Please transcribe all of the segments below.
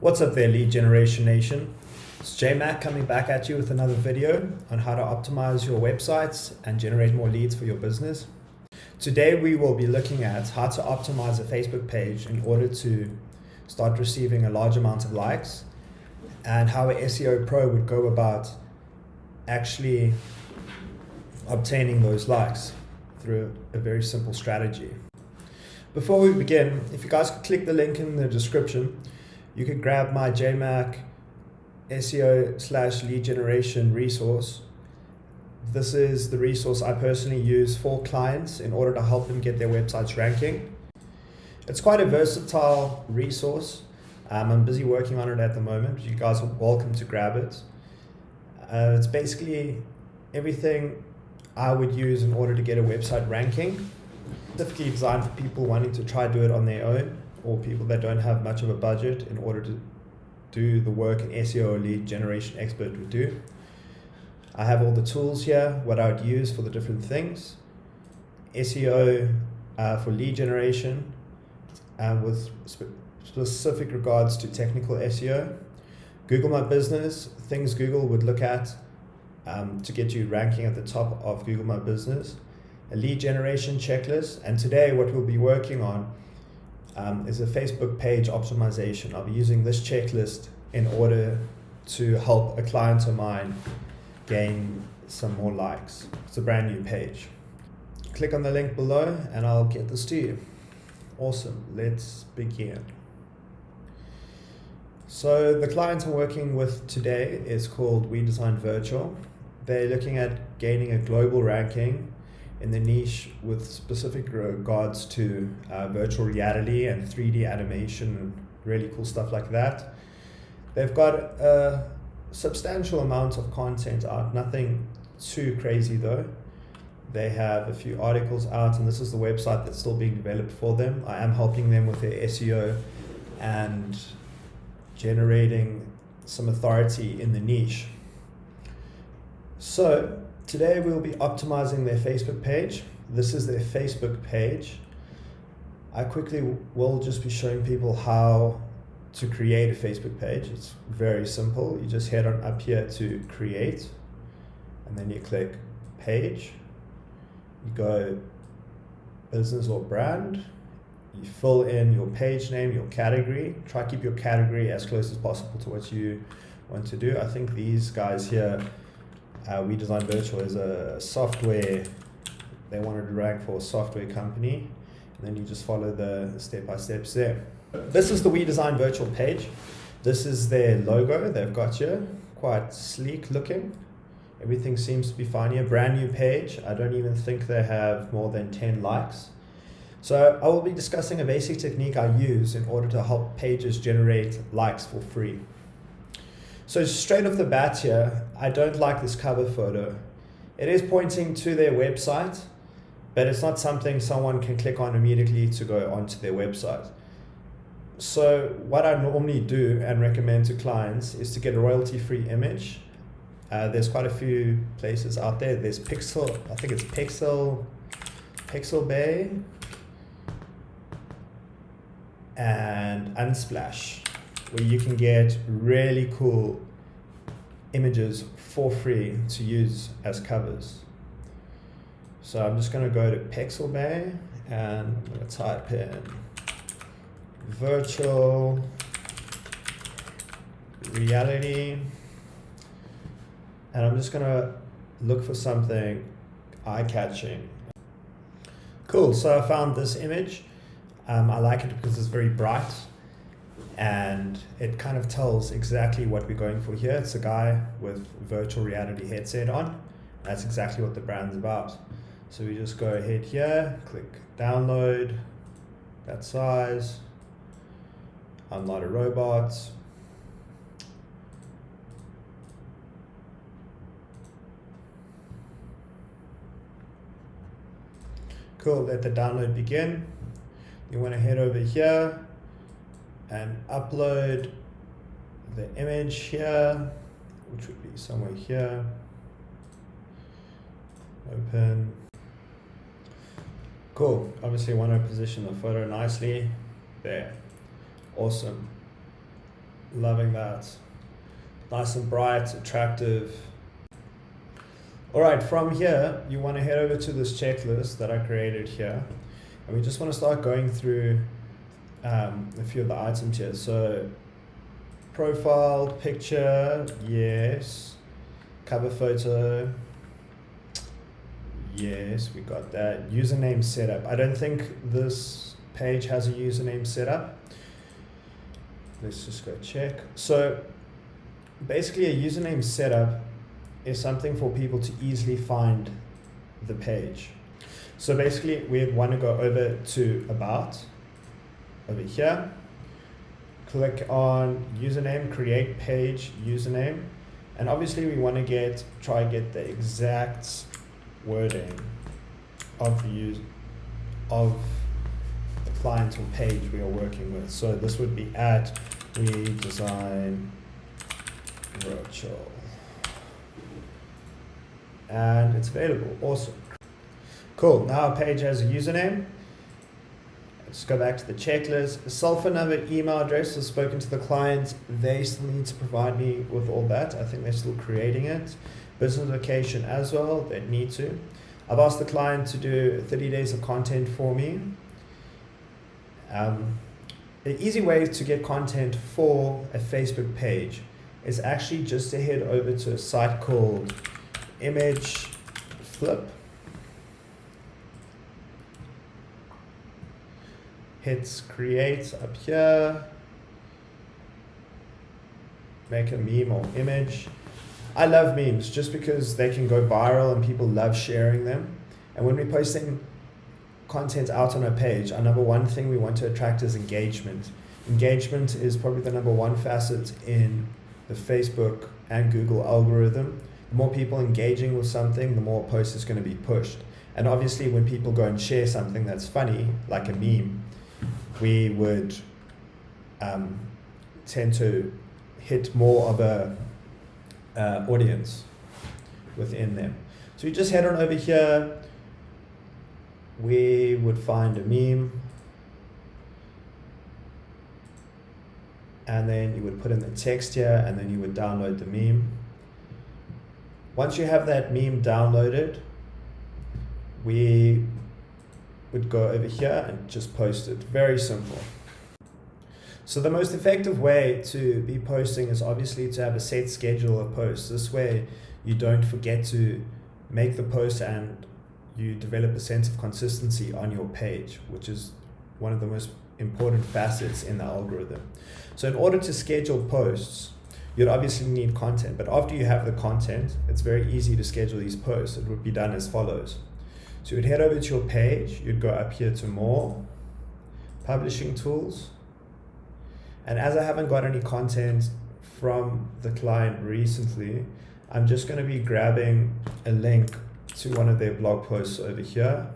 What's up there, Lead Generation Nation? It's J-Mac coming back at you with another video on how to optimize your websites and generate more leads for your business. Today we will be looking at how to optimize a Facebook page in order to start receiving a large amount of likes, and how an SEO pro would go about actually obtaining those likes through a very simple strategy. Before we begin, if you guys could click the link in the description, you could grab my JMac SEO/lead generation resource. This is the resource I personally use for clients in order to help them get their websites ranking. It's quite a versatile resource. I'm busy working on it at the moment. You guys are welcome to grab it. It's basically everything I would use in order to get a website ranking, specifically designed for people wanting to try do it on their own, or people that don't have much of a budget in order to do the work an SEO or lead generation expert would do. I have all the tools here, what I would use for the different things. SEO for lead generation, with specific regards to technical SEO. Google My Business, things Google would look at to get you ranking at the top of Google My Business. A lead generation checklist, and today what we'll be working on is a Facebook page optimization. I'll be using this checklist in order to help a client of mine gain some more likes. It's a brand new page. Click on the link below and I'll get this to you. Awesome, let's begin. So the client I'm working with today is called We Design Virtual. They're looking at gaining a global ranking in the niche with specific regards to virtual reality and 3D animation and really cool stuff like that. They've got a substantial amount of content out, nothing too crazy though. They have a few articles out, and this is the website that's still being developed for them. I am helping them with their SEO and generating some authority in the niche. So today we'll be optimizing their Facebook page. This is their Facebook page. I quickly will just be showing people how to create a Facebook page. It's very simple. You just head on up here to create, and then you click page. You go business or brand. You fill in your page name, your category. Try to keep your category as close as possible to what you want to do. I think these guys here, We Design Virtual, is a software. They wanted to rank for a software company, and then you just follow the step-by-steps there. This is the We Design Virtual page. This is their logo they've got here, quite sleek looking. Everything seems to be fine here. Brand new page. I don't even think they have more than 10 likes. So I will be discussing a basic technique I use in order to help pages generate likes for free. So straight off the bat here, I don't like this cover photo. It is pointing to their website, but it's not something someone can click on immediately to go onto their website. So what I normally do and recommend to clients is to get a royalty-free image. There's quite a few places out there. There's Pixel, I think it's Pixabay, and Unsplash, where you can get really cool images for free to use as covers. So I'm just going to go to Pixabay and I'm going to type in virtual reality, and I'm just going to look for something eye-catching. Cool, so I found this image. I like it because it's very bright and it kind of tells exactly what we're going for here. It's a guy with virtual reality headset on. That's exactly what the brand's about. So we just go ahead here, click download, that size. I'm not a robot. Cool, let the download begin. You want to head over here and upload the image here, which would be somewhere here. Open. Cool. Obviously, want to position the photo nicely there. Awesome. Loving that. Nice and bright, attractive. All right, from here, you want to head over to this checklist that I created here. And we just want to start going through a few of the items here. So profile, picture, yes. Cover photo, yes, we got that. Username setup. I don't think this page has a username setup. Let's just go check. So basically a username setup is something for people to easily find the page. So basically we want to go over to about, over here, click on username, create page username, and obviously we want to try and get the exact wording of the client or page we are working with. So this would be at redesign virtual, and it's available. Awesome. Cool. Now our page has a username. Let's go back to the checklist. Cell phone number, email address. I've spoken to the client. They still need to provide me with all that. I think they're still creating it. Business location as well. They need to. I've asked the client to do 30 days of content for me. An easy way to get content for a Facebook page is actually just to head over to a site called Image Flip. Hit create up here. Make a meme or image. I love memes just because they can go viral and people love sharing them. And when we're posting content out on our page, our number one thing we want to attract is engagement. Engagement is probably the number one facet in the Facebook and Google algorithm. The more people engaging with something, the more posts is going to be pushed. And obviously when people go and share something that's funny, like a meme, we would tend to hit more of a audience within them. So you just head on over here. We would find a meme, and then you would put in the text here, and then you would download the meme. Once you have that meme downloaded, we would go over here and just post it. Very simple. So the most effective way to be posting is obviously to have a set schedule of posts. This way you don't forget to make the post and you develop a sense of consistency on your page, which is one of the most important facets in the algorithm. So in order to schedule posts, you'd obviously need content, but after you have the content, it's very easy to schedule these posts. It would be done as follows. So you'd head over to your page, you'd go up here to more, publishing tools. And as I haven't got any content from the client recently, I'm just going to be grabbing a link to one of their blog posts over here.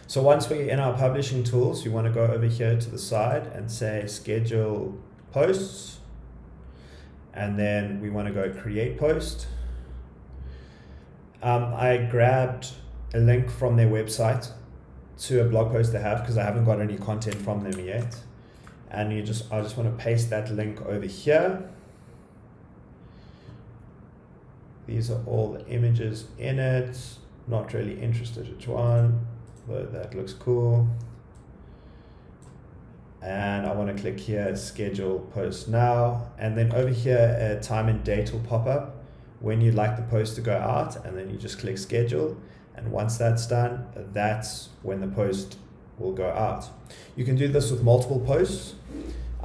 So once we're in our publishing tools, you want to go over here to the side and say schedule posts. And then we want to go create post. I grabbed a link from their website to a blog post they have because I haven't got any content from them yet. And I just want to paste that link over here. These are all the images in it. Not really interested which one, but that looks cool. And I want to click here, schedule post now. And then over here, a time and date will pop up when you'd like the post to go out, and then you just click schedule. And once that's done, that's when the post will go out. You can do this with multiple posts.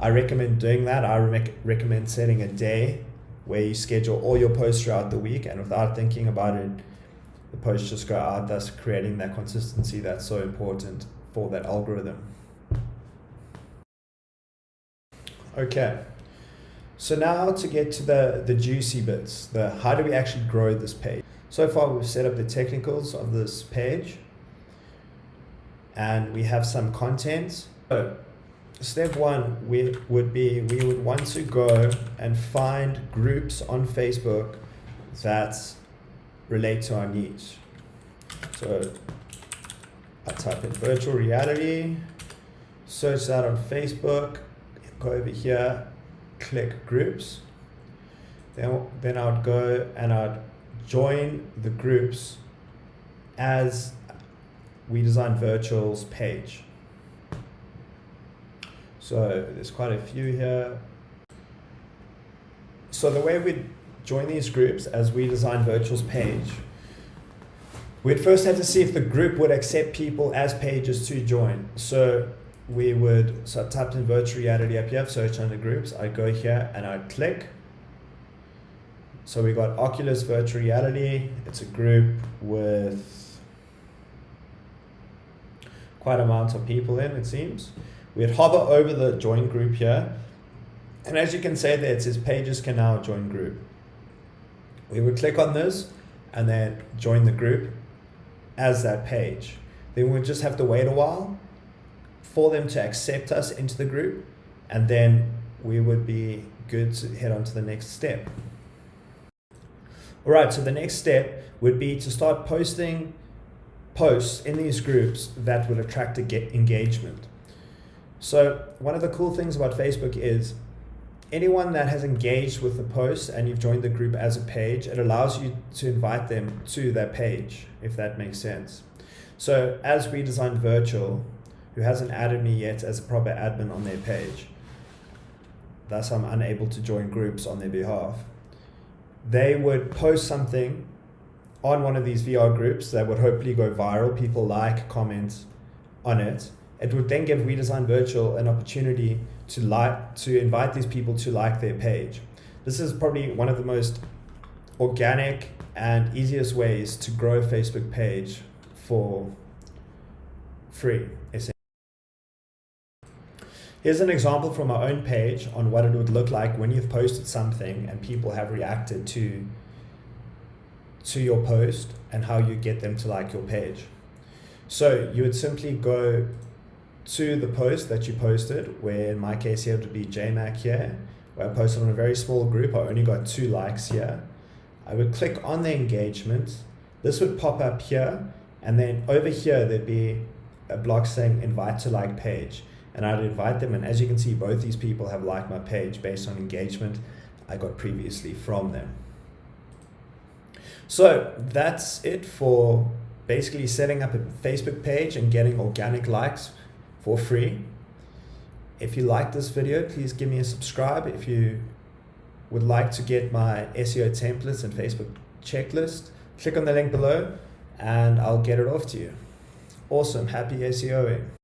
I recommend doing that. I recommend setting a day where you schedule all your posts throughout the week, and without thinking about it, the posts just go out, thus creating that consistency that's so important for that algorithm. Okay, so now to get to the juicy bits, how do we actually grow this page? So far we've set up the technicals of this page and we have some content. So step one we would want to go and find groups on Facebook that relate to our niche. So I type in virtual reality, search that on Facebook, go over here, click groups. Then I would go and I'd join the groups as We Design Virtual's page. So there's quite a few here. So the way we'd join these groups as We Design Virtual's page, we'd first have to see if the group would accept people as pages to join. So I typed in virtual reality up here, search under groups. I'd go here and I'd click. So we got Oculus Virtual Reality. It's a group with quite an amount of people in, it seems. We'd hover over the join group here. And as you can see there, it says pages can now join group. We would click on this and then join the group as that page. Then we'd just have to wait a while for them to accept us into the group, and then we would be good to head on to the next step. All right, so the next step would be to start posting posts in these groups that would attract engagement. So one of the cool things about Facebook is anyone that has engaged with the post and you've joined the group as a page, it allows you to invite them to that page, if that makes sense. So as We Design Virtual, who hasn't added me yet as a proper admin on their page, thus I'm unable to join groups on their behalf, they would post something on one of these VR groups that would hopefully go viral, people like, comment on it. It would then give We Design Virtual an opportunity to invite these people to like their page. This is probably one of the most organic and easiest ways to grow a Facebook page for free. Here's an example from our own page on what it would look like when you've posted something and people have reacted to your post and how you get them to like your page. So you would simply go to the post that you posted, where in my case here it would be JMac here, where I posted on a very small group. I only got 2 likes here. I would click on the engagement. This would pop up here, and then over here there'd be a block saying invite to like page, and I'd invite them, and as you can see, both these people have liked my page based on engagement I got previously from them. So that's it for basically setting up a Facebook page and getting organic likes for free. If you like this video, please give me a subscribe. If you would like to get my SEO templates and Facebook checklist, click on the link below and I'll get it off to you. Awesome, happy SEOing.